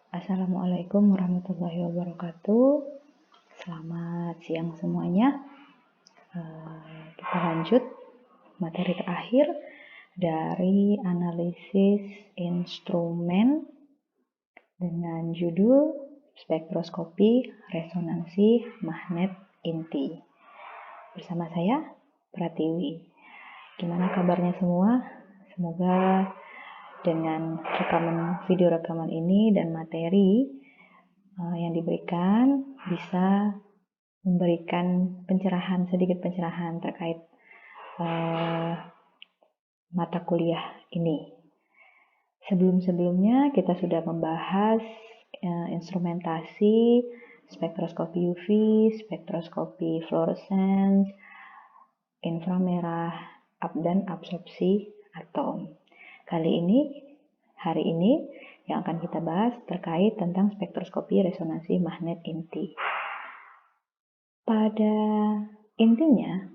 Assalamualaikum warahmatullahi wabarakatuh. Selamat siang semuanya. Kita lanjut materi terakhir dari analisis instrumen dengan judul spektroskopi resonansi magnet inti. Bersama saya, Pratiwi. Gimana kabarnya semua? Semoga dengan video rekaman ini dan materi yang diberikan bisa memberikan sedikit pencerahan terkait mata kuliah ini. Sebelumnya kita sudah membahas instrumentasi spektroskopi UV, spektroskopi fluorescence, inframerah, dan absorpsi atom. Hari ini yang akan kita bahas terkait tentang spektroskopi resonansi magnet inti. Pada intinya,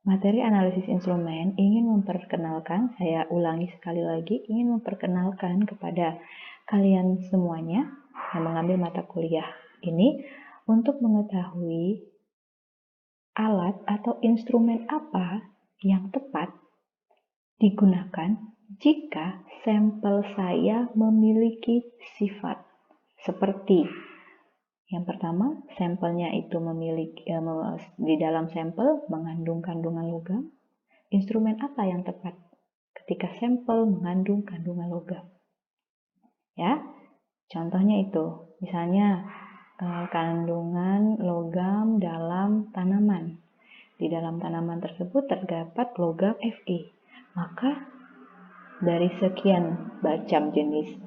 materi analisis instrumen ingin memperkenalkan, saya ulangi sekali lagi, ingin memperkenalkan kepada kalian semuanya yang mengambil mata kuliah ini untuk mengetahui alat atau instrumen apa yang tepat digunakan jika sampel saya memiliki sifat seperti yang pertama, sampelnya itu di dalam sampel mengandung kandungan logam. Instrumen apa yang tepat ketika sampel mengandung kandungan logam? Ya, contohnya itu, misalnya kandungan logam dalam tanaman. Di dalam tanaman tersebut terdapat logam Fe. Maka dari sekian macam jenis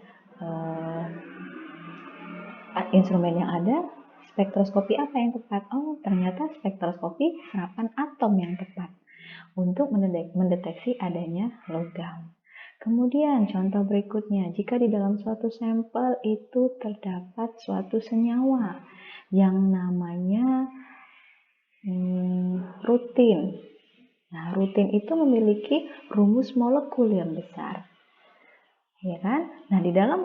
instrumen yang ada, spektroskopi apa yang tepat? Oh, ternyata spektroskopi serapan atom yang tepat untuk mendeteksi adanya logam. Kemudian contoh berikutnya, jika di dalam suatu sampel itu terdapat suatu senyawa yang namanya rutin. Nah, rutin itu memiliki rumus molekul yang besar. Ya kan? Nah, di dalam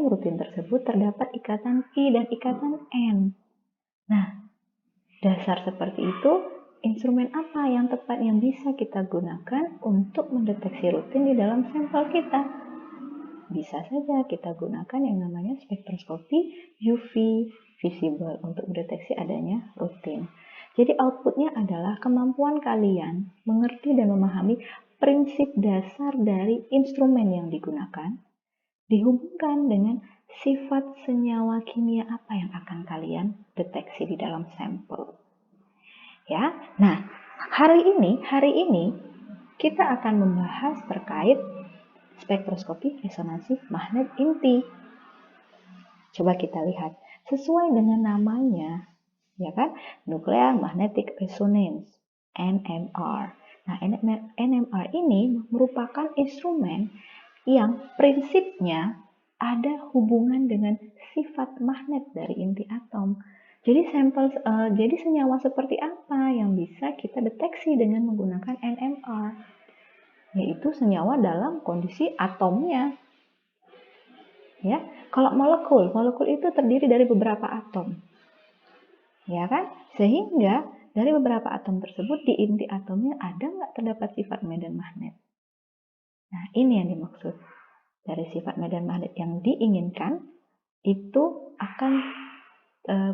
rutin tersebut terdapat ikatan I dan ikatan N. Nah, dasar seperti itu, instrumen apa yang tepat yang bisa kita gunakan untuk mendeteksi rutin di dalam sampel kita? Bisa saja kita gunakan yang namanya spektroskopi UV visible untuk mendeteksi adanya rutin. Jadi outputnya adalah kemampuan kalian mengerti dan memahami prinsip dasar dari instrumen yang digunakan, dihubungkan dengan sifat senyawa kimia apa yang akan kalian deteksi di dalam sampel. Ya, nah hari ini kita akan membahas terkait spektroskopi resonansi magnet inti. Coba kita lihat, sesuai dengan namanya, ya kan, Nuclear Magnetic Resonance (NMR). Nah, NMR ini merupakan instrumen yang prinsipnya ada hubungan dengan sifat magnet dari inti atom. Jadi senyawa seperti apa yang bisa kita deteksi dengan menggunakan NMR? Yaitu senyawa dalam kondisi atomnya. Ya, kalau molekul itu terdiri dari beberapa atom. Ya kan? Sehingga dari beberapa atom tersebut di inti atomnya ada nggak terdapat sifat medan magnet? Nah, ini yang dimaksud. Dari sifat medan magnet yang diinginkan itu akan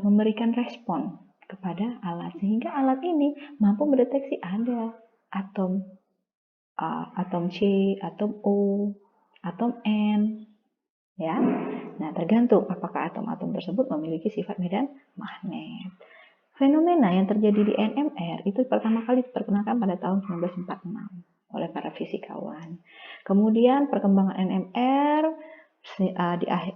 memberikan respon kepada alat, sehingga alat ini mampu mendeteksi ada atom A, atom C, atom O, atom N, ya. Nah, tergantung apakah atom-atom tersebut memiliki sifat medan magnet. Fenomena yang terjadi di NMR itu pertama kali diperkenalkan pada tahun 1946 oleh para fisikawan. Kemudian perkembangan NMR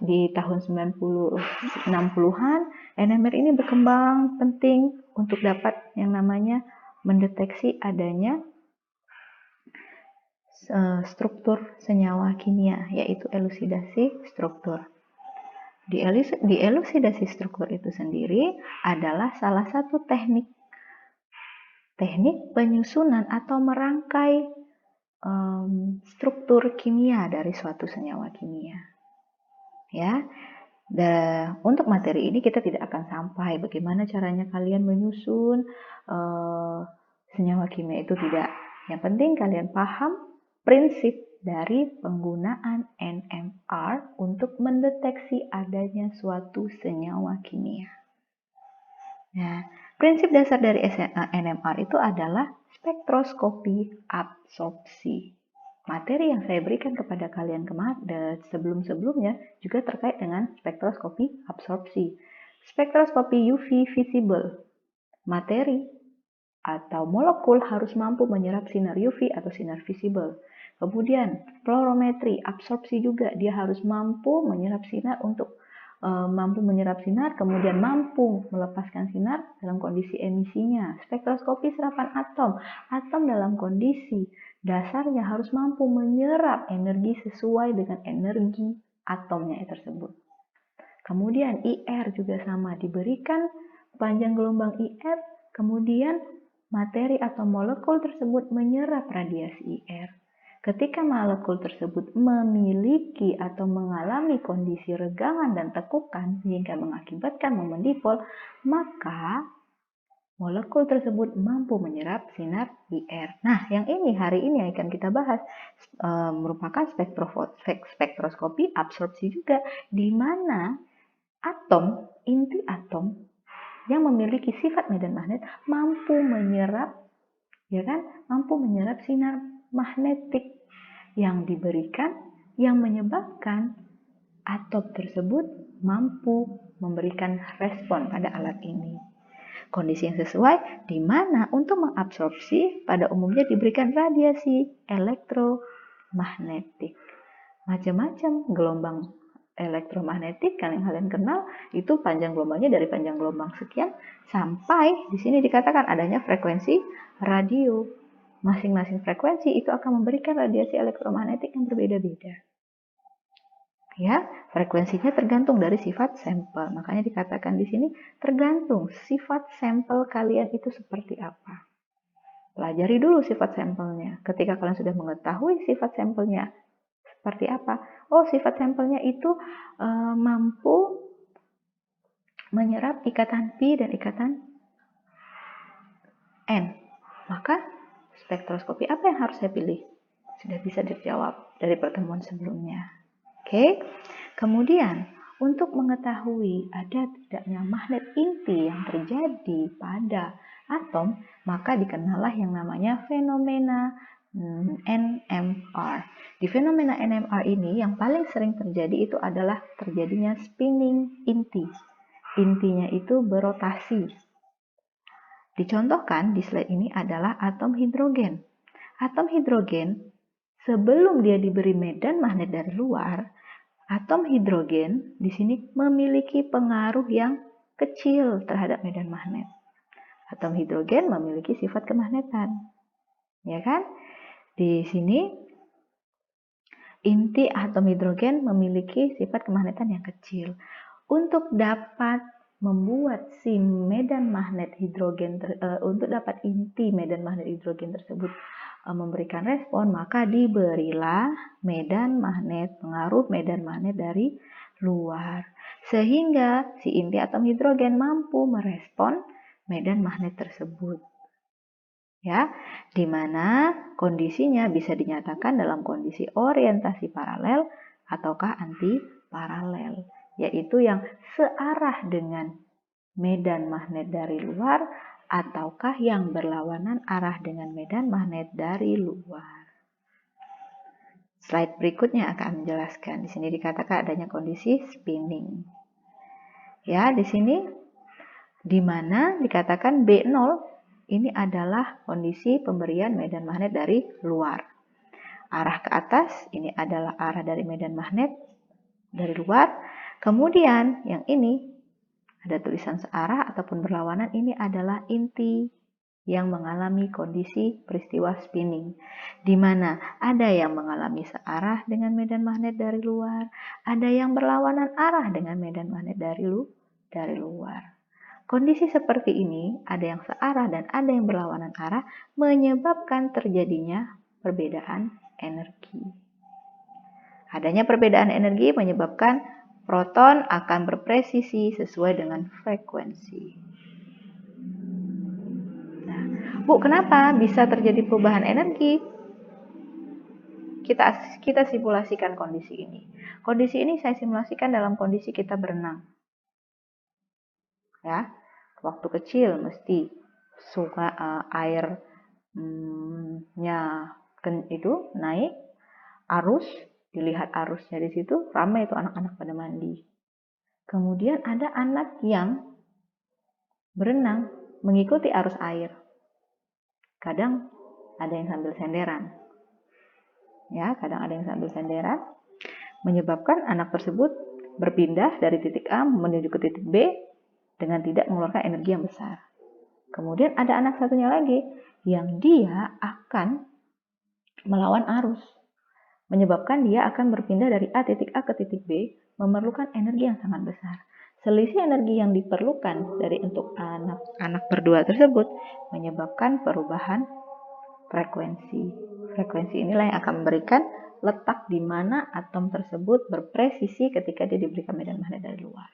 di tahun 60-an, NMR ini berkembang penting untuk dapat yang namanya mendeteksi adanya struktur senyawa kimia, yaitu elusidasi struktur. Di elusidasi struktur itu sendiri adalah salah satu teknik penyusunan atau merangkai struktur kimia dari suatu senyawa kimia. Ya, Untuk materi ini kita tidak akan sampai bagaimana caranya kalian menyusun senyawa kimia itu tidak. Yang penting kalian paham prinsip dari penggunaan NMR untuk mendeteksi adanya suatu senyawa kimia. Nah, prinsip dasar dari NMR itu adalah spektroskopi absorpsi. Materi yang saya berikan kepada kalian sebelum-sebelumnya juga terkait dengan spektroskopi absorpsi. Spektroskopi UV visible. Materi atau molekul harus mampu menyerap sinar UV atau sinar visible. Kemudian fluorometri, absorpsi juga, dia harus mampu menyerap sinar kemudian mampu melepaskan sinar dalam kondisi emisinya. Spektroskopi serapan atom, atom dalam kondisi dasarnya harus mampu menyerap energi sesuai dengan energi atomnya tersebut. Kemudian IR juga sama, diberikan panjang gelombang IR, kemudian materi atau molekul tersebut menyerap radiasi IR. Ketika molekul tersebut memiliki atau mengalami kondisi regangan dan tekukan sehingga mengakibatkan momen dipol, maka molekul tersebut mampu menyerap sinar IR. Nah, yang ini hari ini akan kita bahas merupakan spektroskopi absorpsi juga, di mana atom, inti atom yang memiliki sifat medan magnet mampu menyerap, mampu menyerap sinar magnetik yang diberikan, yang menyebabkan atom tersebut mampu memberikan respon pada alat ini. Kondisi yang sesuai di mana untuk mengabsorpsi pada umumnya diberikan radiasi elektromagnetik. Macam-macam gelombang elektromagnetik yang kalian kenal itu panjang gelombangnya dari panjang gelombang sekian sampai di sini dikatakan adanya frekuensi radio. Masing-masing frekuensi itu akan memberikan radiasi elektromagnetik yang berbeda-beda. Ya, frekuensinya tergantung dari sifat sampel. Makanya dikatakan di sini tergantung sifat sampel kalian itu seperti apa. Pelajari dulu sifat sampelnya. Ketika kalian sudah mengetahui sifat sampelnya seperti apa, sifat sampelnya itu mampu menyerap ikatan Pi dan ikatan N. Maka spektroskopi apa yang harus saya pilih? Sudah bisa dijawab dari pertemuan sebelumnya. Oke, kemudian untuk mengetahui ada tidaknya magnet inti yang terjadi pada atom, maka dikenallah yang namanya fenomena NMR. Di fenomena NMR ini yang paling sering terjadi itu adalah terjadinya spinning inti. Intinya itu berotasi. Dicontohkan di slide ini adalah atom hidrogen. Atom hidrogen sebelum dia diberi medan magnet dari luar, atom hidrogen di sini memiliki pengaruh yang kecil terhadap medan magnet. Atom hidrogen memiliki sifat kemagnetan. Ya kan? Di sini inti atom hidrogen memiliki sifat kemagnetan yang kecil. Untuk dapat membuat si medan magnet hidrogen untuk dapat inti medan magnet hidrogen tersebut memberikan respon, maka diberilah pengaruh medan magnet dari luar, sehingga si inti atom hidrogen mampu merespon medan magnet tersebut. Ya, di mana kondisinya bisa dinyatakan dalam kondisi orientasi paralel ataukah anti paralel, yaitu yang searah dengan medan magnet dari luar ataukah yang berlawanan arah dengan medan magnet dari luar. Slide berikutnya akan menjelaskan. Di sini dikatakan adanya kondisi spinning. Ya, di sini di mana dikatakan B0 ini adalah kondisi pemberian medan magnet dari luar. Arah ke atas ini adalah arah dari medan magnet dari luar. Kemudian yang ini ada tulisan searah ataupun berlawanan, ini adalah inti yang mengalami kondisi peristiwa spinning, di mana ada yang mengalami searah dengan medan magnet dari luar, ada yang berlawanan arah dengan medan magnet dari luar. Kondisi seperti ini, ada yang searah dan ada yang berlawanan arah, menyebabkan terjadinya perbedaan energi. Adanya perbedaan energi menyebabkan proton akan berpresisi sesuai dengan frekuensi. Nah, Bu, kenapa bisa terjadi perubahan energi? Kita simulasikan kondisi ini. Kondisi ini saya simulasikan dalam kondisi kita berenang. Ya, waktu kecil mesti suka airnya itu naik, arus, dilihat arusnya di situ, ramai itu anak-anak pada mandi. Kemudian ada anak yang berenang mengikuti arus air. Kadang ada yang sambil senderan. Ya, kadang ada yang sambil senderan, menyebabkan anak tersebut berpindah dari titik A menuju ke titik B dengan tidak mengeluarkan energi yang besar. Kemudian ada anak satunya lagi yang dia akan melawan arus, menyebabkan dia akan berpindah dari titik A ke titik B, memerlukan energi yang sangat besar. Selisih energi yang diperlukan dari untuk anak berdua tersebut menyebabkan perubahan frekuensi. Frekuensi inilah yang akan memberikan letak di mana atom tersebut berpresisi ketika dia diberikan medan magnet dari luar.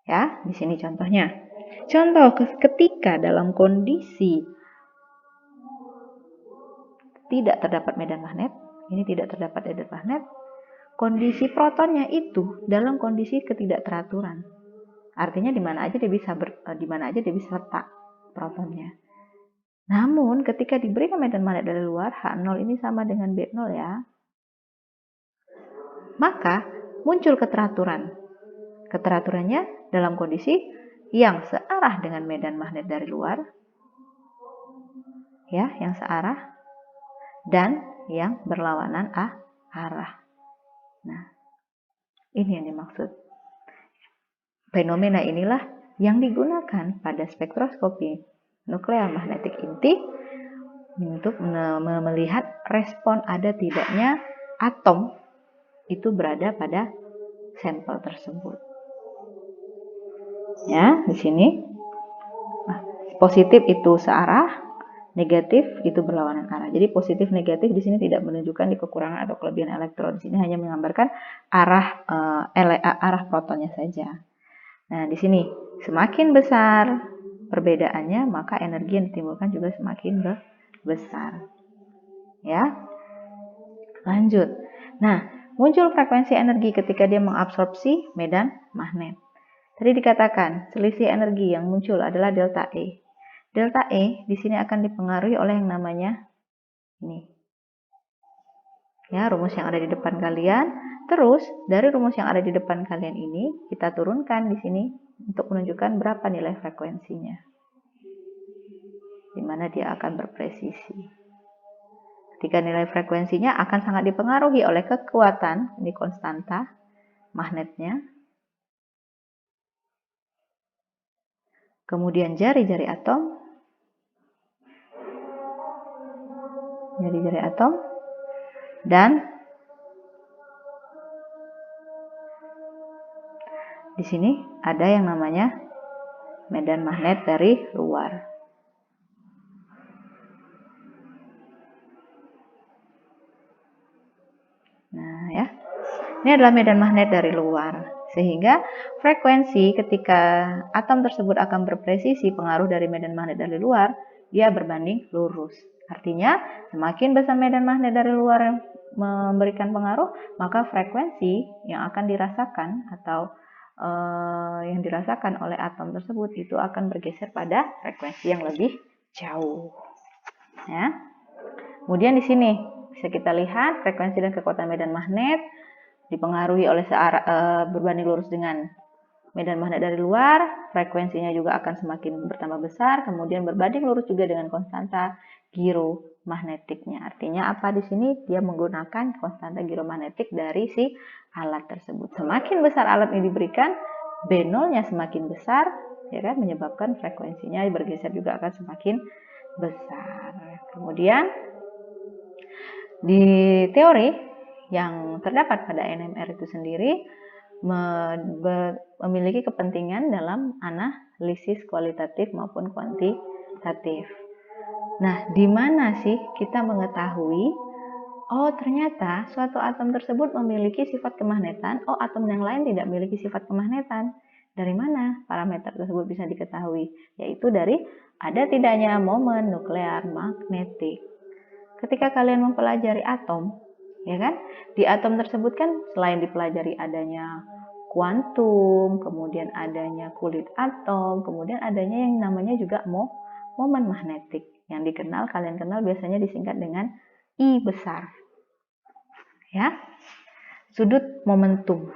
Ya, di sini contohnya. Contoh ketika dalam kondisi tidak terdapat medan magnet, ini tidak terdapat medan magnet, kondisi protonnya itu dalam kondisi ketidakteraturan. Artinya di mana aja dia bisa letak protonnya. Namun ketika diberikan medan magnet dari luar, H0 ini sama dengan B0 ya, maka muncul keteraturan. Keteraturannya dalam kondisi yang searah dengan medan magnet dari luar, ya, yang searah, dan yang berlawanan arah. Nah, ini yang dimaksud. Fenomena inilah yang digunakan pada spektroskopi nuklear magnetik inti untuk melihat respon ada tidaknya atom itu berada pada sampel tersebut. Ya, di sini positif itu searah, negatif itu berlawanan arah. Jadi positif negatif di sini tidak menunjukkan di kekurangan atau kelebihan elektron. Di sini hanya menggambarkan arah protonnya saja. Nah, di sini semakin besar perbedaannya, maka energi yang ditimbulkan juga semakin besar. Ya. Lanjut. Nah, muncul frekuensi energi ketika dia mengabsorpsi medan magnet. Tadi dikatakan selisih energi yang muncul adalah delta E. Delta E di sini akan dipengaruhi oleh yang namanya ini. Ya, rumus yang ada di depan kalian. Terus, dari rumus yang ada di depan kalian ini, kita turunkan di sini untuk menunjukkan berapa nilai frekuensinya. Di mana dia akan berpresisi. Ketika nilai frekuensinya akan sangat dipengaruhi oleh kekuatan, ini konstanta, magnetnya. Kemudian jari-jari atom. Jari-jari atom. Dan di sini ada yang namanya medan magnet dari luar. Nah, ya. Ini adalah medan magnet dari luar. Sehingga frekuensi ketika atom tersebut akan berpresisi pengaruh dari medan magnet dari luar, dia berbanding lurus. Artinya, semakin besar medan magnet dari luar yang memberikan pengaruh, maka frekuensi yang akan dirasakan atau yang dirasakan oleh atom tersebut itu akan bergeser pada frekuensi yang lebih jauh. Ya. Kemudian di sini bisa kita lihat frekuensi dan kekuatan medan magnet dipengaruhi oleh berbanding lurus dengan medan magnet dari luar, frekuensinya juga akan semakin bertambah besar, kemudian berbanding lurus juga dengan konstanta giromagnetiknya. Artinya apa di sini? Dia menggunakan konstanta giromagnetik dari si alat tersebut. Semakin besar alat ini diberikan, B0-nya semakin besar, ya kan, menyebabkan frekuensinya bergeser juga akan semakin besar. Kemudian di teori yang terdapat pada NMR itu sendiri memiliki kepentingan dalam analisis kualitatif maupun kuantitatif. Nah, di mana sih kita mengetahui Oh, ternyata suatu atom tersebut memiliki sifat kemagnetan, oh atom yang lain tidak memiliki sifat kemagnetan. Dari mana parameter tersebut bisa diketahui? Yaitu dari ada tidaknya momen nuklear magnetik. Ketika kalian mempelajari atom, ya kan? Di atom tersebut kan selain dipelajari adanya kuantum, kemudian adanya kulit atom, kemudian adanya yang namanya juga momen magnetik. Yang dikenal, kalian kenal biasanya disingkat dengan I besar. Ya. Sudut momentum.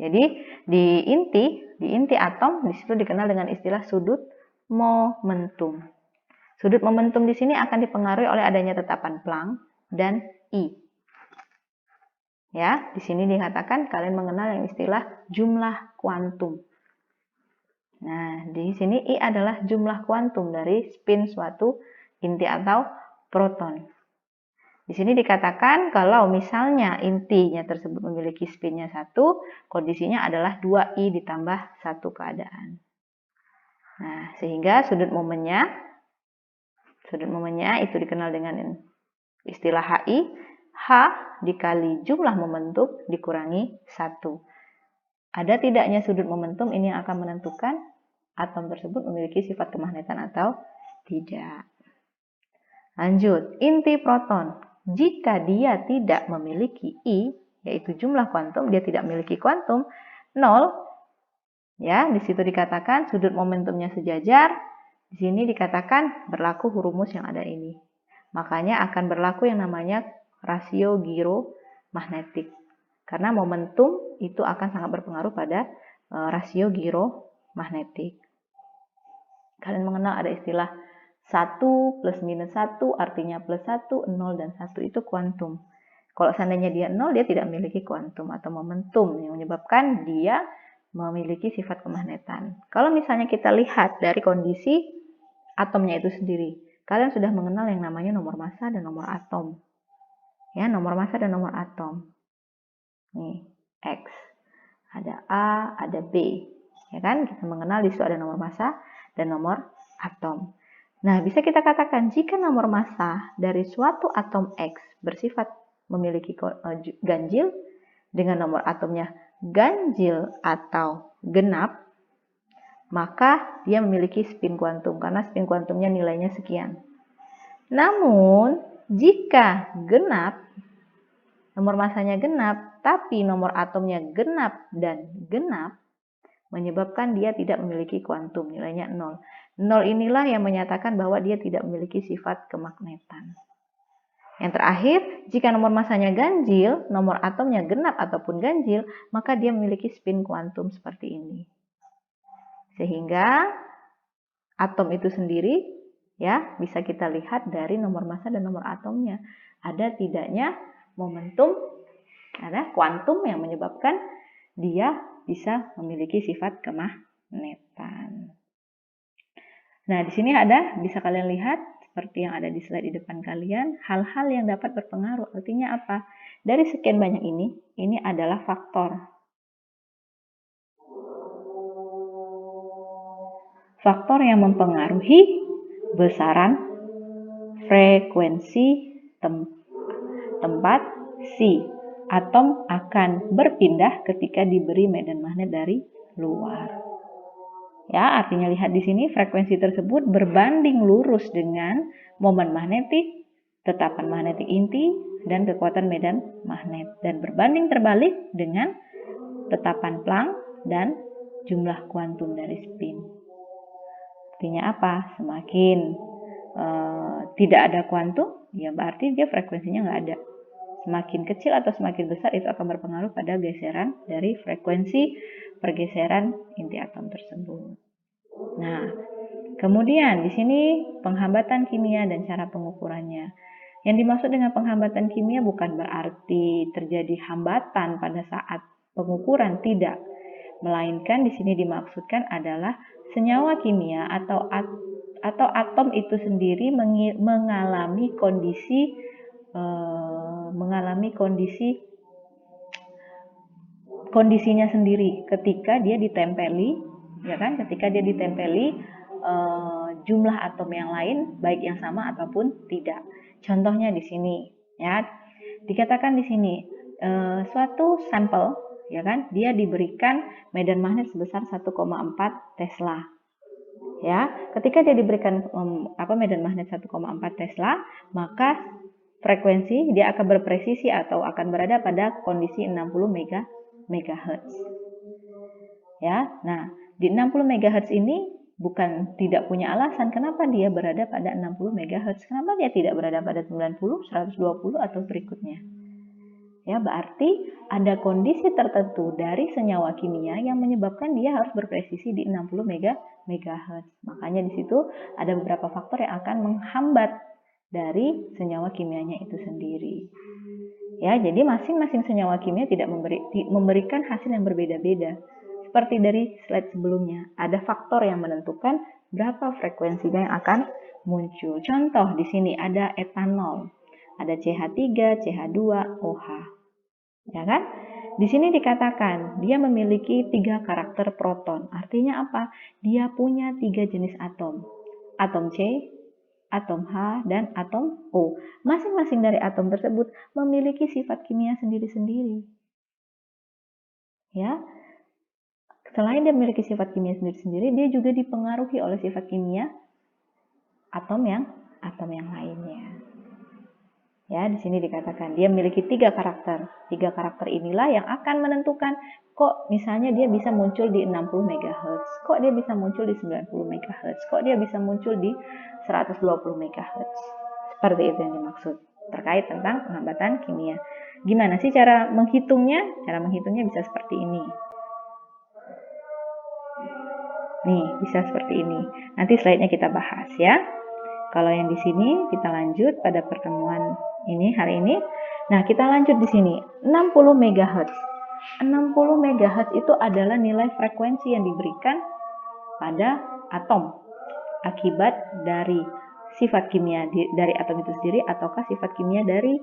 Jadi di inti atom di situ dikenal dengan istilah sudut momentum. Sudut momentum di sini akan dipengaruhi oleh adanya tetapan Planck dan I. Ya, di sini dikatakan kalian mengenal yang istilah jumlah kuantum. Nah, di sini I adalah jumlah kuantum dari spin suatu inti atau proton. Di sini dikatakan kalau misalnya intinya tersebut memiliki spinnya 1, kondisinya adalah 2I ditambah 1 keadaan. Nah, sehingga sudut momennya itu dikenal dengan istilah HI, H dikali jumlah momentum dikurangi 1. Ada tidaknya sudut momentum ini yang akan menentukan atom tersebut memiliki sifat kemagnetan atau tidak. Lanjut, inti proton. Jika dia tidak memiliki I, yaitu jumlah kuantum, dia tidak memiliki kuantum, 0, ya, di situ dikatakan sudut momentumnya sejajar, di sini dikatakan berlaku rumus yang ada ini. Makanya akan berlaku yang namanya rasio giro-magnetik. Karena momentum itu akan sangat berpengaruh pada rasio giro-magnetik. Kalian mengenal ada istilah 1 plus minus 1 artinya plus 1, 0 dan 1 itu kuantum. Kalau seandainya dia 0, dia tidak memiliki kuantum atau momentum yang menyebabkan dia memiliki sifat kemagnetan. Kalau misalnya kita lihat dari kondisi atomnya itu sendiri, kalian sudah mengenal yang namanya nomor massa dan nomor atom. Ya, nomor massa dan nomor atom. Nih, X. Ada A, ada B. Ya kan? Kita mengenal di situ ada nomor massa dan nomor atom. Nah, bisa kita katakan jika nomor massa dari suatu atom X bersifat memiliki ganjil dengan nomor atomnya ganjil atau genap, maka dia memiliki spin kuantum karena spin kuantumnya nilainya sekian. Namun, jika genap, nomor massanya genap, tapi nomor atomnya genap dan genap, menyebabkan dia tidak memiliki kuantum, nilainya 0. 0 inilah yang menyatakan bahwa dia tidak memiliki sifat kemagnetan. Yang terakhir, jika nomor massanya ganjil, nomor atomnya genap ataupun ganjil, maka dia memiliki spin kuantum seperti ini. Sehingga atom itu sendiri ya bisa kita lihat dari nomor massa dan nomor atomnya. Ada tidaknya momentum, ada kuantum yang menyebabkan dia bisa memiliki sifat kemagnetan. Nah, di sini bisa kalian lihat seperti yang ada di slide di depan kalian, hal-hal yang dapat berpengaruh. Artinya apa? Dari sekian banyak ini adalah faktor. Faktor yang mempengaruhi besaran, frekuensi, tempat, si. Atom akan berpindah ketika diberi medan magnet dari luar. Ya, artinya lihat di sini frekuensi tersebut berbanding lurus dengan momen magnetik, tetapan magnetik inti, dan kekuatan medan magnet. Dan berbanding terbalik dengan tetapan Planck dan jumlah kuantum dari spin. Artinya apa? Semakin tidak ada kuantum, ya berarti dia frekuensinya nggak ada. Semakin kecil atau semakin besar itu akan berpengaruh pada geseran dari frekuensi pergeseran inti atom tersebut. Nah, kemudian di sini penghambatan kimia dan cara pengukurannya. Yang dimaksud dengan penghambatan kimia bukan berarti terjadi hambatan pada saat pengukuran, tidak. Melainkan di sini dimaksudkan adalah senyawa kimia atau atom itu sendiri mengalami kondisinya sendiri ketika dia ditempeli, ya kan? Ketika dia ditempeli jumlah atom yang lain, baik yang sama ataupun tidak. Contohnya di sini, ya, dikatakan di sini suatu sampel, ya kan, dia diberikan medan magnet sebesar 1,4 Tesla. Ya, ketika dia diberikan medan magnet 1,4 Tesla, maka frekuensi dia akan berpresisi atau akan berada pada kondisi 60 MHz. Ya, nah di 60 MHz ini bukan tidak punya alasan kenapa dia berada pada 60 MHz. Kenapa dia tidak berada pada 90, 120 atau berikutnya? Ya, berarti ada kondisi tertentu dari senyawa kimia yang menyebabkan dia harus berpresisi di 60 MHz. Makanya di situ ada beberapa faktor yang akan menghambat dari senyawa kimianya itu sendiri. Ya, jadi masing-masing senyawa kimia tidak memberikan hasil yang berbeda-beda. Seperti dari slide sebelumnya, ada faktor yang menentukan berapa frekuensinya yang akan muncul. Contoh di sini ada etanol, ada CH3, CH2, OH. Ya kan? Di sini dikatakan dia memiliki 3 karakter proton. Artinya apa? Dia punya 3 jenis atom. Atom C, atom H, dan atom O. Masing-masing dari atom tersebut memiliki sifat kimia sendiri-sendiri. Ya. Selain dia memiliki sifat kimia sendiri-sendiri, dia juga dipengaruhi oleh sifat kimia atom yang lainnya. Ya, di sini dikatakan dia memiliki 3 karakter. 3 karakter inilah yang akan menentukan kok misalnya dia bisa muncul di 60 MHz, kok dia bisa muncul di 90 MHz, kok dia bisa muncul di 120 MHz. Seperti itu yang dimaksud terkait tentang penghambatan kimia. Gimana sih cara menghitungnya? Cara menghitungnya bisa seperti ini. Nih, bisa seperti ini. Nanti slide-nya kita bahas ya. Kalau yang di sini kita lanjut pada pertemuan ini hari ini. Nah, kita lanjut di sini. 60 MHz. 60 MHz itu adalah nilai frekuensi yang diberikan pada atom akibat dari sifat kimia dari atom itu sendiri ataukah sifat kimia dari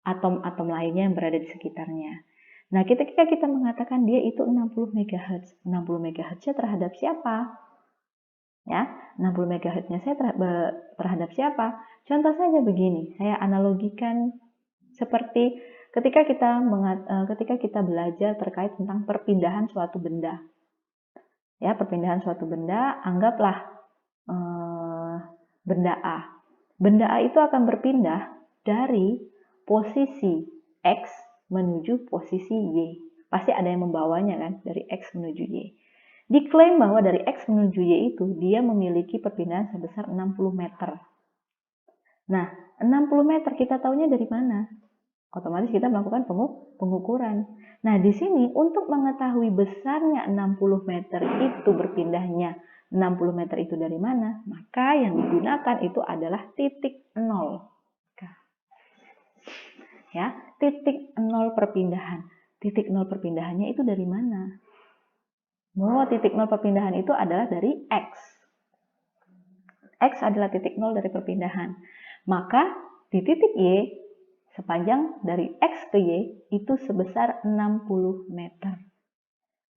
atom-atom lainnya yang berada di sekitarnya. Nah, ketika kita mengatakan dia itu 60 MHz, 60 MHz-nya terhadap siapa? Ya, 60 MHz-nya saya terhadap siapa? Contoh saja begini, saya analogikan seperti ketika kita belajar terkait tentang perpindahan suatu benda. Ya, perpindahan suatu benda, anggaplah benda A. Benda A itu akan berpindah dari posisi X menuju posisi Y. Pasti ada yang membawanya kan, dari X menuju Y. Diklaim bahwa dari X menuju Y itu dia memiliki perpindahan sebesar 60 meter. Nah, 60 meter kita tahunya dari mana? Otomatis kita melakukan pengukuran. Nah, di sini untuk mengetahui besarnya 60 meter itu berpindahnya 60 meter itu dari mana? Maka yang digunakan itu adalah titik 0. Ya, titik 0 perpindahan. Titik 0 perpindahannya itu dari mana? Bahwa titik 0 perpindahan itu adalah dari X. X adalah titik 0 dari perpindahan. Maka di titik Y, sepanjang dari X ke Y itu sebesar 60 meter.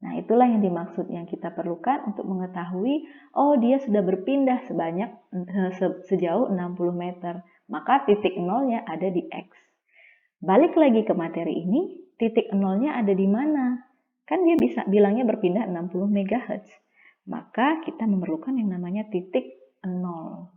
Nah, itulah yang dimaksud yang kita perlukan untuk mengetahui, oh dia sudah berpindah sejauh 60 meter. Maka titik 0-nya ada di X. Balik lagi ke materi ini, titik 0-nya ada di mana? Kan dia bisa bilangnya berpindah 60 MHz. Maka kita memerlukan yang namanya titik 0.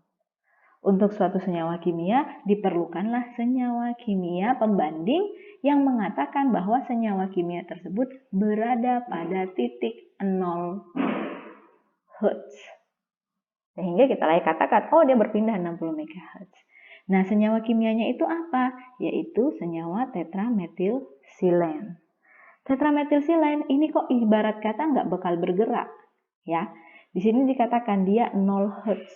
Untuk suatu senyawa kimia, diperlukanlah senyawa kimia pembanding yang mengatakan bahwa senyawa kimia tersebut berada pada titik 0 Hz. Sehingga kita lagi katakan, oh dia berpindah 60 MHz. Nah, senyawa kimianya itu apa? Yaitu senyawa tetrametilsilen. Tetrametilsilen ini kok ibarat kata nggak bakal bergerak. Ya, di sini dikatakan dia 0 Hz.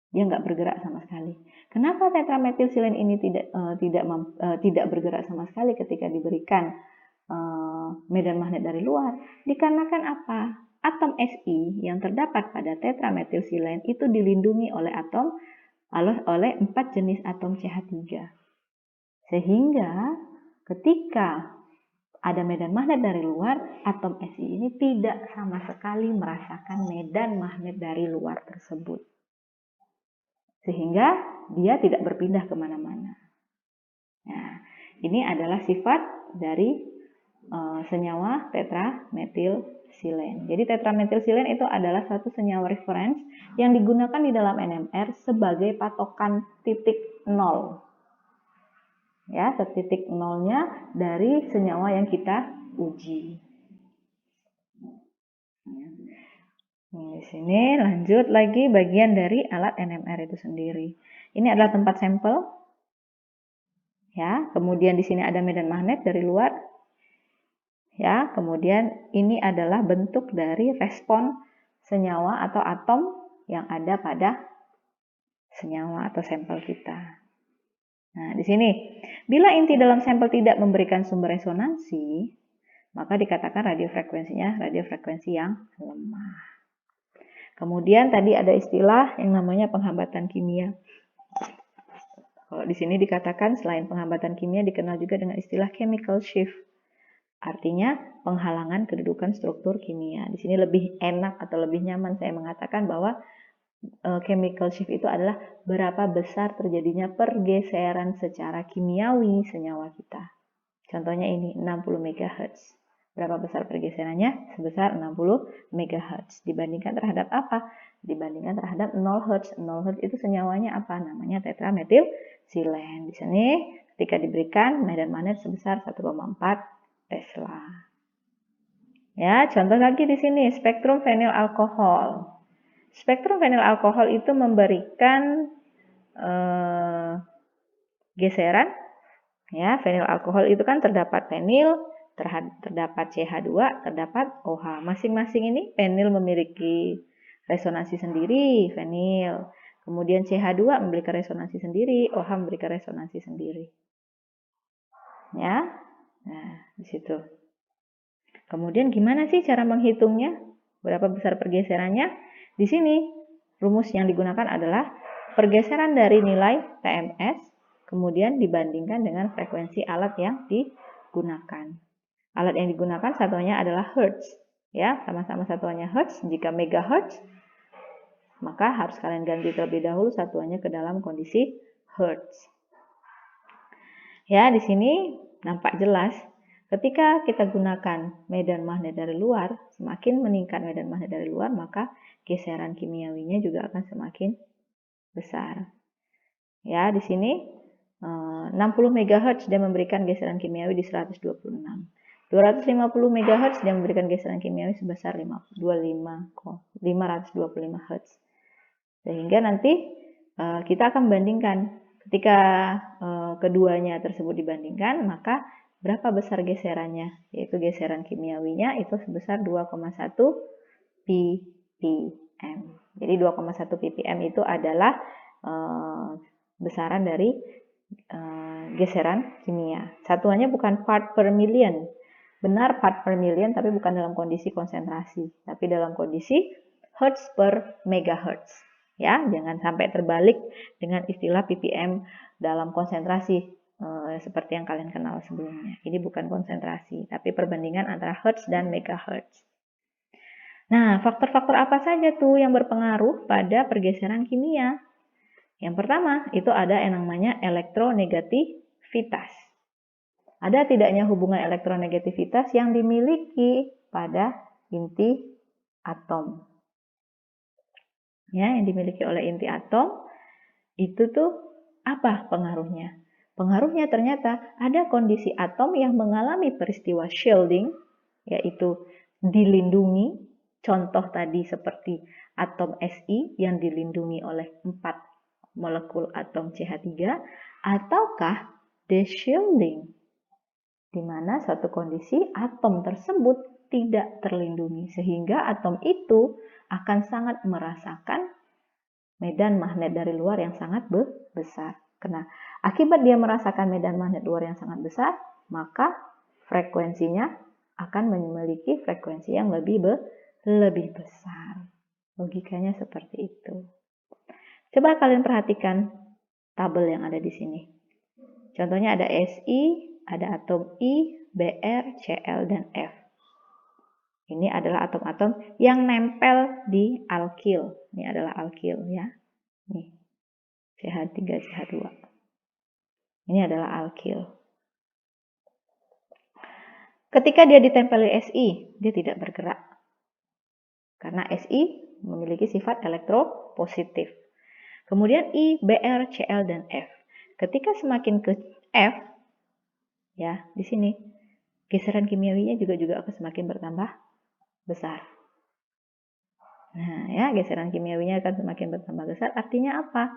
Dia nggak bergerak sama sekali. Kenapa tetrametilsilen ini tidak bergerak sama sekali ketika diberikan medan magnet dari luar? Dikarenakan apa? Atom Si yang terdapat pada tetrametilsilen itu dilindungi oleh 4 jenis atom CH3. Sehingga ketika ada medan magnet dari luar, atom Si ini tidak sama sekali merasakan medan magnet dari luar tersebut. Sehingga dia tidak berpindah kemana-mana. Nah, Ini adalah sifat dari senyawa tetrametilsilen. Jadi tetrametilsilen itu adalah satu senyawa referens yang digunakan di dalam NMR sebagai patokan titik nol. Ya, titik nolnya dari senyawa yang kita uji. Di sini lanjut lagi bagian dari alat NMR itu sendiri. Ini adalah tempat sampel. Ya, kemudian di sini ada medan magnet dari luar. Ya, kemudian ini adalah bentuk dari respon senyawa atau atom yang ada pada senyawa atau sampel kita. Nah, di sini, bila inti dalam sampel tidak memberikan sumber resonansi, maka dikatakan radiofrekuensinya radiofrekuensi yang lemah. Kemudian tadi ada istilah yang namanya penghambatan kimia. Kalau di sini dikatakan selain penghambatan kimia dikenal juga dengan istilah chemical shift. Artinya penghalangan kedudukan struktur kimia. Di sini lebih enak atau lebih nyaman saya mengatakan bahwa chemical shift itu adalah berapa besar terjadinya pergeseran secara kimiawi senyawa kita. Contohnya ini 60 MHz. Berapa besar pergeserannya? Sebesar 60 MHz. Dibandingkan terhadap apa? Dibandingkan terhadap 0 Hz. 0 Hz itu senyawanya apa? Namanya tetrametilsilen. Di sini ketika diberikan medan magnet sebesar 1,4 Tesla. Ya, contoh lagi di sini spektrum fenyl alkohol. Spektrum fenyl alkohol itu memberikan geseran. Ya, fenyl alkohol itu kan terdapat fenil, terdapat CH2, terdapat OH. Masing-masing ini fenil memiliki resonansi sendiri, fenil. Kemudian CH2 memberikan resonansi sendiri, OH memberikan resonansi sendiri. Ya. Nah, di situ. Kemudian gimana sih cara menghitungnya? Berapa besar pergeserannya? Di sini rumus yang digunakan adalah pergeseran dari nilai TMS kemudian dibandingkan dengan frekuensi alat yang digunakan. Alat yang digunakan satuannya adalah Hertz. Ya, sama-sama satuannya Hertz. Jika megahertz, maka harus kalian ganti terlebih dahulu satuannya ke dalam kondisi Hertz. Ya, di sini nampak jelas ketika kita gunakan medan magnet dari luar, semakin meningkat medan magnet dari luar, maka geseran kimiawinya juga akan semakin besar. Ya, di sini 60 MHz dia memberikan geseran kimiawi di 126. 250 MHz dia memberikan geseran kimiawi sebesar 525 Hz. Sehingga nanti kita akan bandingkan. Ketika keduanya tersebut dibandingkan, maka berapa besar geserannya? Yaitu geseran kimiawinya itu sebesar 2,1 ppm. Jadi 2,1 ppm itu adalah besaran dari geseran kimia. Satuannya bukan part per million. Benar part per million, tapi bukan dalam kondisi konsentrasi, tapi dalam kondisi hertz per megahertz. Ya, jangan sampai terbalik dengan istilah ppm dalam konsentrasi seperti yang kalian kenal sebelumnya. Ini bukan konsentrasi, tapi perbandingan antara hertz dan megahertz. Nah, faktor-faktor apa saja tuh yang berpengaruh pada pergeseran kimia? Yang pertama, itu ada yang namanya elektronegativitas. Ada tidaknya hubungan elektronegativitas yang dimiliki pada inti atom. Ya, yang dimiliki oleh inti atom itu tuh apa pengaruhnya? Pengaruhnya ternyata ada kondisi atom yang mengalami peristiwa shielding, yaitu dilindungi. Contoh tadi seperti atom Si yang dilindungi oleh 4 molekul atom CH3, ataukah deshielding, di mana suatu kondisi atom tersebut tidak terlindungi, sehingga atom itu akan sangat merasakan medan magnet dari luar yang sangat besar. Karena akibat dia merasakan medan magnet luar yang sangat besar, maka frekuensinya akan memiliki frekuensi yang lebih besar. Logikanya seperti itu. Coba kalian perhatikan tabel yang ada di sini. Contohnya ada Si, ada atom I, Br, Cl, dan F. Ini adalah atom-atom yang nempel di alkil. Ini adalah alkil ya. Nih, CH3, CH2. Ini adalah alkil. Ketika dia ditempeli Si, dia tidak bergerak. Karena Si memiliki sifat elektropositif. Kemudian I, Br, Cl, dan F. Ketika semakin ke F, ya di sini geseran kimiawinya juga akan semakin bertambah besar. Nah, ya geseran kimiawinya akan semakin bertambah besar. Artinya apa?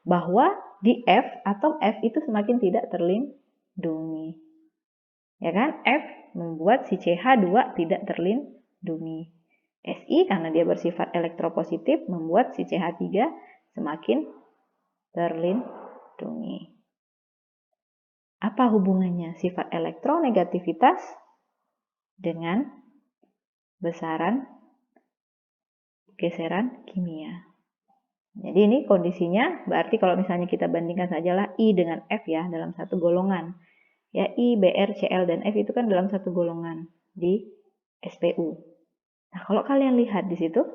Bahwa di F, atom F itu semakin tidak terlindungi. Ya kan? F membuat si CH2 tidak terlindungi. Si karena dia bersifat elektropositif membuat si CH3 semakin terlindungi. Apa hubungannya sifat elektronegativitas dengan besaran geseran kimia? Jadi ini kondisinya berarti kalau misalnya kita bandingkan sajalah I dengan F ya dalam satu golongan. Ya I, Br, Cl, dan F itu kan dalam satu golongan di SPU. Nah, kalau kalian lihat di situ,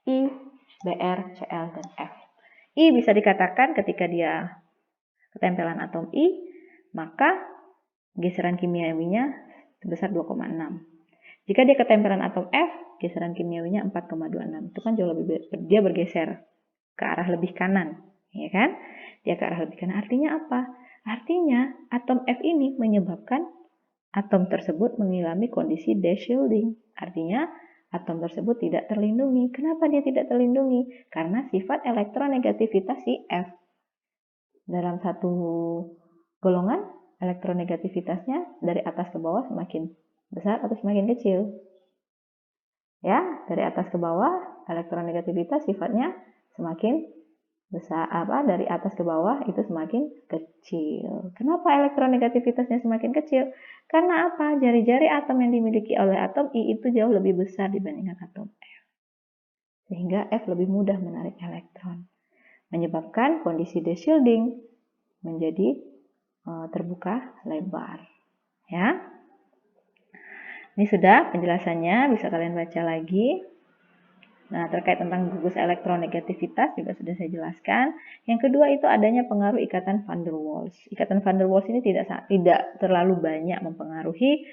I, Br, Cl, dan F. I bisa dikatakan ketika dia ketempelan atom I, maka geseran kimiawinya sebesar 2,6. Jika dia ketempelan atom F, geseran kimiawinya 4,26. Itu kan jauh lebih, dia bergeser ke arah lebih kanan, ya kan? Dia ke arah lebih kanan. Artinya apa? Artinya atom F ini menyebabkan atom tersebut mengalami kondisi deshielding. Artinya atom tersebut tidak terlindungi. Kenapa dia tidak terlindungi? Karena sifat elektronegativitas si F. Dalam satu golongan, elektronegativitasnya dari atas ke bawah semakin besar atau semakin kecil. Ya, dari atas ke bawah, elektronegativitas sifatnya semakin besar, dari atas ke bawah itu semakin kecil. Kenapa elektronegativitasnya semakin kecil? Karena apa? Jari-jari atom yang dimiliki oleh atom I itu jauh lebih besar dibandingkan atom F. Sehingga F lebih mudah menarik elektron. Menyebabkan kondisi deshielding menjadi terbuka lebar. Ya. Ini sudah penjelasannya, bisa kalian baca lagi. Nah, terkait tentang gugus elektronegativitas juga sudah saya jelaskan. Yang kedua itu adanya pengaruh ikatan van der Waals. Ikatan van der Waals ini tidak terlalu banyak mempengaruhi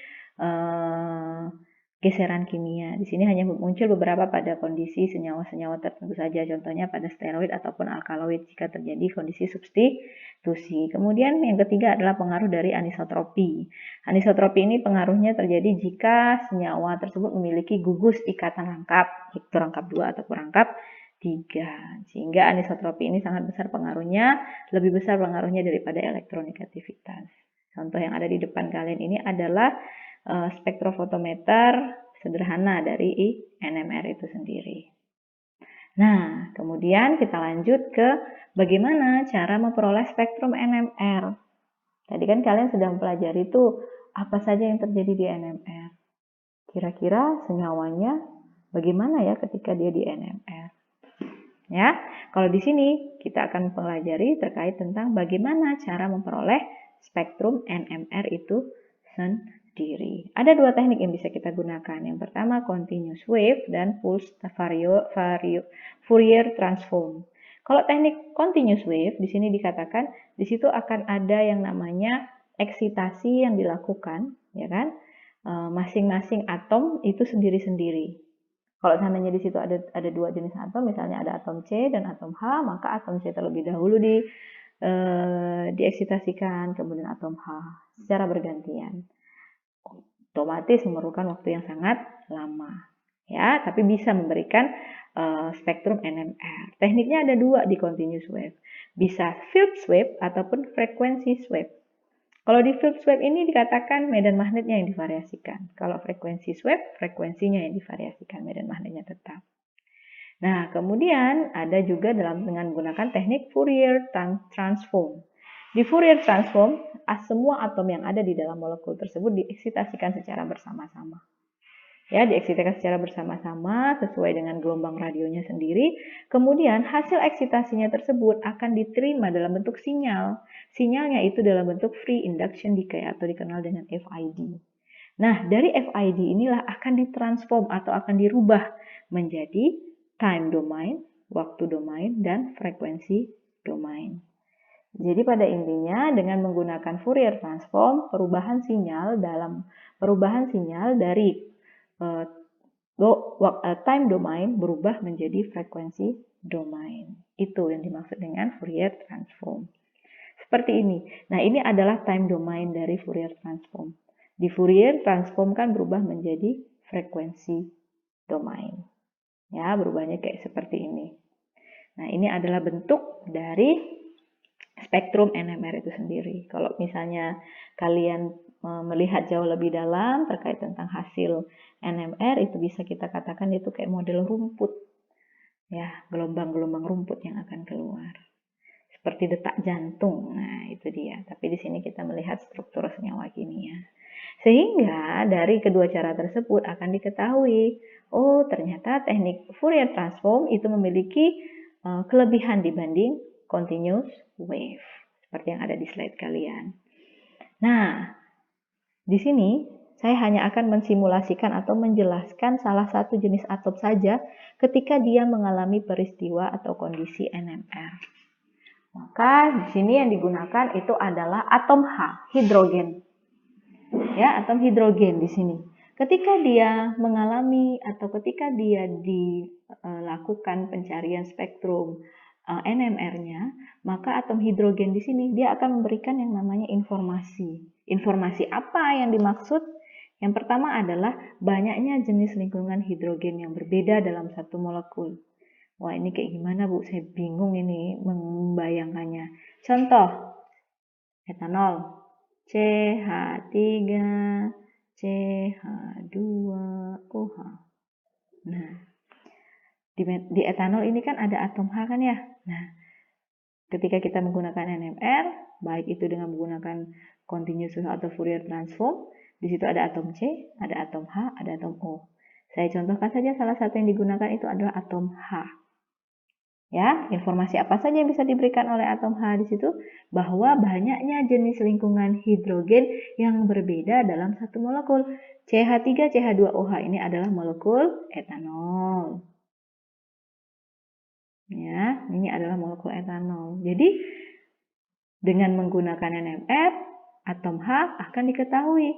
geseran kimia. Di sini hanya muncul beberapa pada kondisi senyawa-senyawa tertentu saja, contohnya pada steroid ataupun alkaloid jika terjadi kondisi substitusi. Kemudian yang ketiga adalah pengaruh dari anisotropi. Anisotropi ini pengaruhnya terjadi jika senyawa tersebut memiliki gugus ikatan rangkap, yaitu rangkap 2 ataupun rangkap 3. Sehingga anisotropi ini sangat besar pengaruhnya, lebih besar pengaruhnya daripada elektronegativitas. Contoh yang ada di depan kalian ini adalah spektrofotometer sederhana dari NMR itu sendiri. Nah, kemudian kita lanjut ke bagaimana cara memperoleh spektrum NMR. Tadi kan kalian sudah mempelajari itu apa saja yang terjadi di NMR. Kira-kira senyawanya bagaimana ya ketika dia di NMR. Ya, kalau di sini kita akan mempelajari terkait tentang bagaimana cara memperoleh spektrum NMR itu sendiri. Ada dua teknik yang bisa kita gunakan. Yang pertama continuous wave dan pulse Fourier transform. Kalau teknik continuous wave di sini dikatakan di situ akan ada yang namanya eksitasi yang dilakukan, ya kan? Masing-masing atom itu sendiri-sendiri. Kalau seandainya di situ ada dua jenis atom, misalnya ada atom C dan atom H, maka atom C terlebih dahulu dieksitasikan, kemudian atom H secara bergantian. Otomatis memerlukan waktu yang sangat lama, ya, tapi bisa memberikan spektrum NMR. Tekniknya ada dua di continuous wave, bisa Phillips wave ataupun frekuensi wave. Kalau di Phillips wave ini dikatakan medan magnetnya yang divariasikan. Kalau frekuensi wave, frekuensinya yang divariasikan, medan magnetnya tetap. Nah, kemudian ada juga dengan menggunakan teknik Fourier transform. Di Fourier transform, semua atom yang ada di dalam molekul tersebut dieksitasikan secara bersama-sama. Ya, dieksitasikan secara bersama-sama sesuai dengan gelombang radionya sendiri. Kemudian hasil eksitasinya tersebut akan diterima dalam bentuk sinyal. Sinyalnya itu dalam bentuk free induction decay atau dikenal dengan FID. Nah, dari FID inilah akan ditransform atau akan dirubah menjadi time domain, waktu domain, dan frekuensi domain. Jadi pada intinya dengan menggunakan Fourier transform, perubahan sinyal dalam perubahan sinyal dari time domain berubah menjadi frekuensi domain. Itu yang dimaksud dengan Fourier transform. Seperti ini. Nah, ini adalah time domain dari Fourier transform. Di Fourier transform kan berubah menjadi frekuensi domain. Ya, berubahnya kayak seperti ini. Nah, ini adalah bentuk dari spektrum NMR itu sendiri. Kalau misalnya kalian melihat jauh lebih dalam terkait tentang hasil NMR, itu bisa kita katakan itu kayak model rumput. Ya, gelombang-gelombang rumput yang akan keluar. Seperti detak jantung. Nah, itu dia. Tapi di sini kita melihat struktur senyawa kimia. Sehingga dari kedua cara tersebut akan diketahui, oh ternyata teknik Fourier transform itu memiliki kelebihan dibanding continuous wave. Seperti yang ada di slide kalian. Nah, di sini saya hanya akan mensimulasikan atau menjelaskan salah satu jenis atom saja ketika dia mengalami peristiwa atau kondisi NMR. Maka di sini yang digunakan itu adalah atom H, hidrogen. Ya, atom hidrogen di sini. Ketika dia mengalami atau ketika dia dilakukan pencarian spektrum NMR-nya, maka atom hidrogen di sini dia akan memberikan yang namanya informasi. Informasi apa yang dimaksud? Yang pertama adalah banyaknya jenis lingkungan hidrogen yang berbeda dalam satu molekul. Wah, ini kayak gimana, Bu? Saya bingung ini membayangkannya. Contoh, etanol, CH3, CH2OH. Nah, di etanol ini kan ada atom H kan ya? Nah, ketika kita menggunakan NMR, baik itu dengan menggunakan continuous wave atau Fourier transform, di situ ada atom C, ada atom H, ada atom O. Saya contohkan saja salah satu yang digunakan itu adalah atom H. Ya, informasi apa saja yang bisa diberikan oleh atom H di situ? Bahwa banyaknya jenis lingkungan hidrogen yang berbeda dalam satu molekul. CH3, CH2OH ini adalah molekul etanol. Ya, ini adalah molekul etanol. Jadi, dengan menggunakan NMR, atom H akan diketahui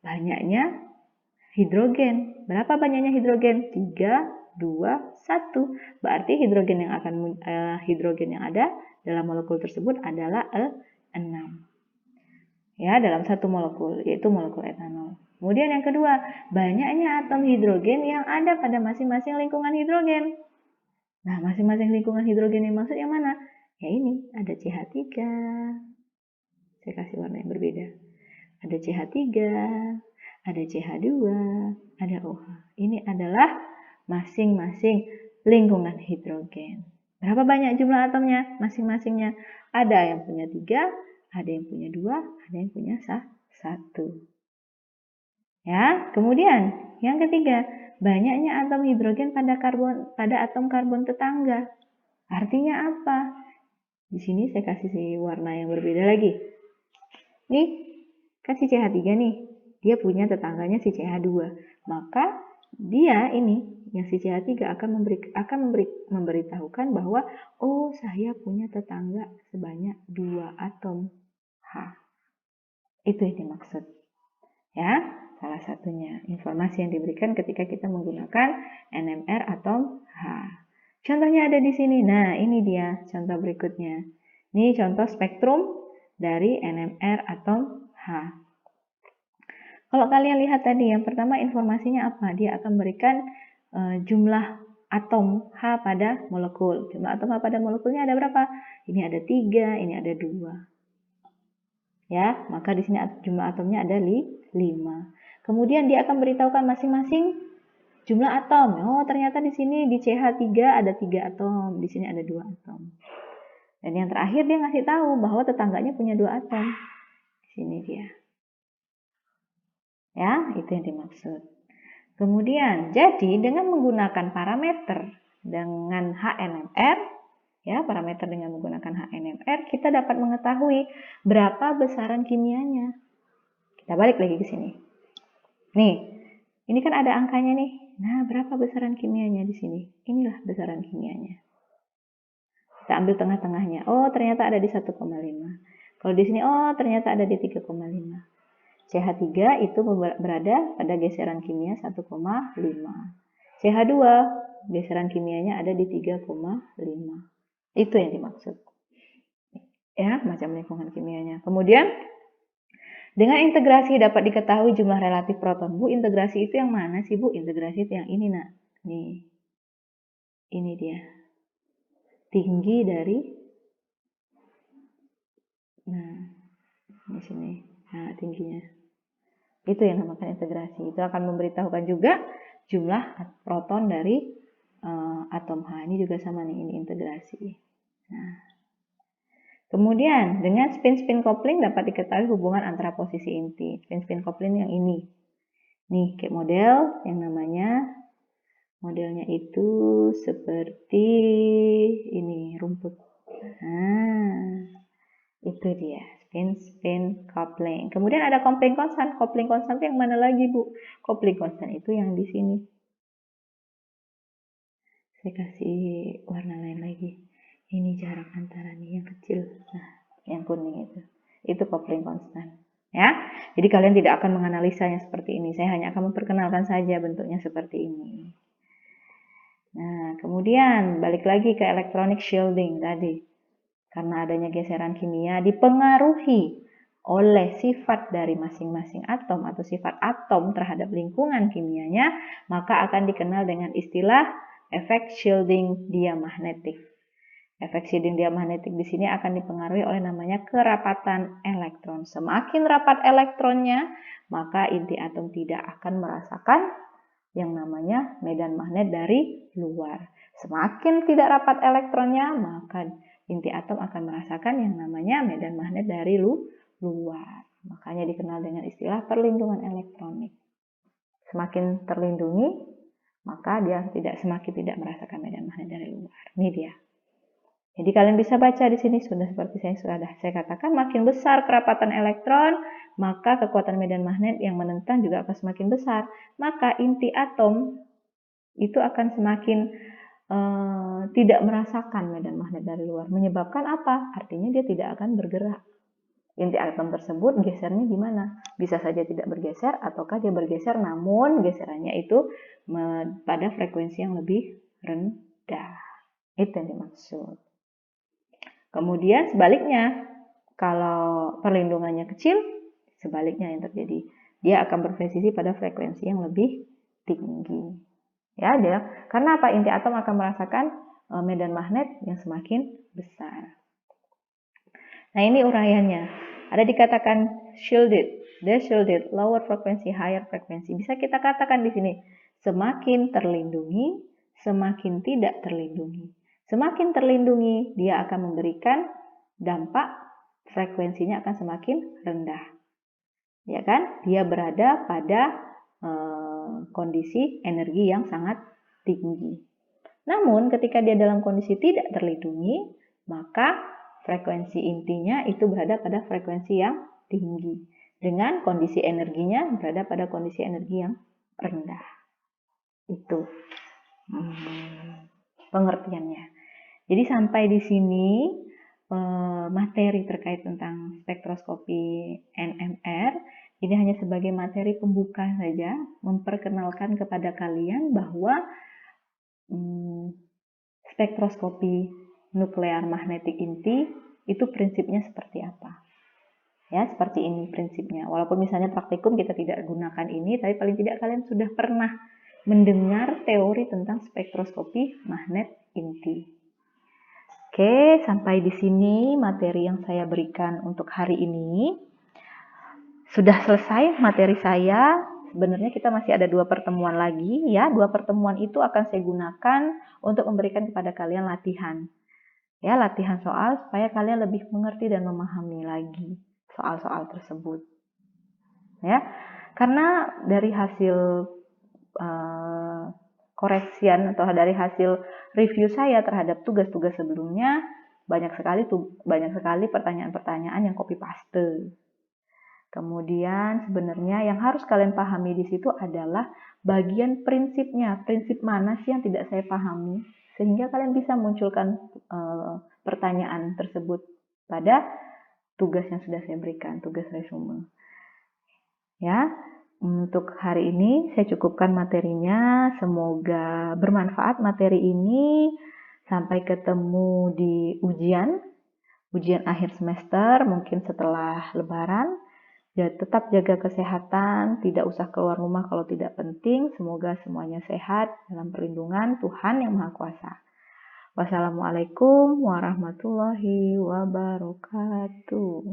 banyaknya hidrogen. Berapa banyaknya hidrogen? 3, 2, 1. Berarti hidrogen yang ada dalam molekul tersebut adalah 6. Ya, dalam satu molekul, yaitu molekul etanol. Kemudian yang kedua, banyaknya atom hidrogen yang ada pada masing-masing lingkungan hidrogen. Nah, masing-masing lingkungan hidrogen yang maksud yang mana? Ya ini, ada CH3. Saya kasih warna yang berbeda. Ada CH3, ada CH2, ada OH. Ini adalah masing-masing lingkungan hidrogen. Berapa banyak jumlah atomnya? Masing-masingnya. Ada yang punya 3, ada yang punya 2, ada yang punya 1. Ya, kemudian yang ketiga, banyaknya atom hidrogen pada atom karbon tetangga. Artinya apa? Di sini saya kasih warna yang berbeda lagi. Nih, kasih CH3 nih. Dia punya tetangganya si CH2. Maka dia ini yang si CH3 akan memberitahukan bahwa oh, saya punya tetangga sebanyak 2 atom H. Itu yang dimaksud. Ya, salah satunya informasi yang diberikan ketika kita menggunakan NMR atom H. Contohnya ada di sini. Nah, ini dia contoh berikutnya. Ini contoh spektrum dari NMR atom H. Kalau kalian lihat tadi, yang pertama informasinya apa? Dia akan memberikan jumlah atom H pada molekul. Jumlah atom H pada molekulnya ada berapa? Ini ada 3, ini ada 2. Ya, maka di sini jumlah atomnya ada 5. Kemudian dia akan beritahukan masing-masing jumlah atom. Oh, ternyata di sini di CH3 ada 3 atom, di sini ada 2 atom. Dan yang terakhir dia ngasih tahu bahwa tetangganya punya 2 atom. Di sini dia. Ya, itu yang dimaksud. Kemudian, jadi dengan menggunakan parameter dengan HNMR, ya, parameter dengan menggunakan HNMR, kita dapat mengetahui berapa besaran kimianya. Kita balik lagi ke sini. Nih, ini kan ada angkanya nih. Nah, berapa besaran kimianya di sini? Inilah besaran kimianya. Kita ambil tengah-tengahnya. Oh, ternyata ada di 1,5. Kalau di sini, oh, ternyata ada di 3,5. CH3 itu berada pada geseran kimia 1,5. CH2 geseran kimianya ada di 3,5. Itu yang dimaksud. Ya, macam lingkungan kimianya. Kemudian dengan integrasi dapat diketahui jumlah relatif proton. Bu, integrasi itu yang mana sih, Bu? Integrasi itu yang ini, Nak. Nih. Ini dia. Tinggi dari di sini. Nah, tingginya. Itu yang dinamakan integrasi. Itu akan memberitahukan juga jumlah proton dari atom H. Ini juga sama nih, ini integrasi. Nah. Kemudian, dengan spin-spin coupling dapat diketahui hubungan antara posisi inti. Spin-spin coupling yang ini. Nih, kayak model yang modelnya itu seperti ini, rumput. Nah, itu dia, spin-spin coupling. Kemudian ada coupling konstan. Coupling konstan itu yang mana lagi, Bu? Coupling konstan itu yang di sini. Saya kasih warna lain lagi. Ini jarak antara nih yang kecil. Nah, yang kuning itu. Itu coupling konstan. Ya, jadi kalian tidak akan menganalisanya seperti ini. Saya hanya akan memperkenalkan saja bentuknya seperti ini. Nah, kemudian balik lagi ke electronic shielding tadi. Karena adanya geseran kimia dipengaruhi oleh sifat dari masing-masing atom atau sifat atom terhadap lingkungan kimianya, maka akan dikenal dengan istilah efek shielding diamagnetik. Efek shielding diamagnetik di sini akan dipengaruhi oleh namanya kerapatan elektron. Semakin rapat elektronnya, maka inti atom tidak akan merasakan yang namanya medan magnet dari luar. Semakin tidak rapat elektronnya, maka inti atom akan merasakan yang namanya medan magnet dari luar. Makanya dikenal dengan istilah perlindungan elektronik. Semakin terlindungi, maka dia semakin tidak merasakan medan magnet dari luar. Ini dia. Jadi kalian bisa baca di sini sudah seperti saya katakan, makin besar kerapatan elektron, maka kekuatan medan magnet yang menentang juga akan semakin besar. Maka inti atom itu akan semakin tidak merasakan medan magnet dari luar. Menyebabkan apa? Artinya dia tidak akan bergerak. Inti atom tersebut gesernya gimana? Bisa saja tidak bergeser, ataukah dia bergeser namun geserannya itu pada frekuensi yang lebih rendah. Itu yang dimaksud. Kemudian sebaliknya, kalau perlindungannya kecil, sebaliknya yang terjadi. Dia akan berpresisi pada frekuensi yang lebih tinggi. Ya, karena apa? Inti atom akan merasakan medan magnet yang semakin besar. Nah, ini uraiannya. Ada dikatakan shielded, shielded, lower frequency, higher frequency. Bisa kita katakan di sini, semakin terlindungi, semakin tidak terlindungi. Semakin terlindungi, dia akan memberikan dampak frekuensinya akan semakin rendah. Ya kan? Dia berada pada kondisi energi yang sangat tinggi. Namun, ketika dia dalam kondisi tidak terlindungi, maka frekuensi intinya itu berada pada frekuensi yang tinggi. Dengan kondisi energinya berada pada kondisi energi yang rendah. Itu pengertiannya. Jadi sampai di sini materi terkait tentang spektroskopi NMR ini hanya sebagai materi pembuka saja, memperkenalkan kepada kalian bahwa spektroskopi nuklear magnetik inti itu prinsipnya seperti apa. Ya, seperti ini prinsipnya. Walaupun misalnya praktikum kita tidak gunakan ini, tapi paling tidak kalian sudah pernah mendengar teori tentang spektroskopi magnet inti. Oke, sampai di sini materi yang saya berikan untuk hari ini. Sudah selesai materi saya. Sebenarnya kita masih ada 2 pertemuan lagi ya. 2 pertemuan itu akan saya gunakan untuk memberikan kepada kalian latihan. Ya, latihan soal supaya kalian lebih mengerti dan memahami lagi soal-soal tersebut. Ya. Karena dari hasil koreksian atau dari hasil review saya terhadap tugas-tugas sebelumnya, banyak sekali pertanyaan-pertanyaan yang copy paste. Kemudian sebenarnya yang harus kalian pahami di situ adalah bagian prinsipnya. Prinsip mana sih yang tidak saya pahami? Sehingga kalian bisa munculkan pertanyaan tersebut pada tugas yang sudah saya berikan, tugas resume. Ya, untuk hari ini saya cukupkan materinya. Semoga bermanfaat materi ini. Sampai ketemu di ujian akhir semester, mungkin setelah Lebaran. Ya, tetap jaga kesehatan, tidak usah keluar rumah kalau tidak penting. Semoga semuanya sehat dalam perlindungan Tuhan Yang Maha Kuasa. Wassalamualaikum warahmatullahi wabarakatuh.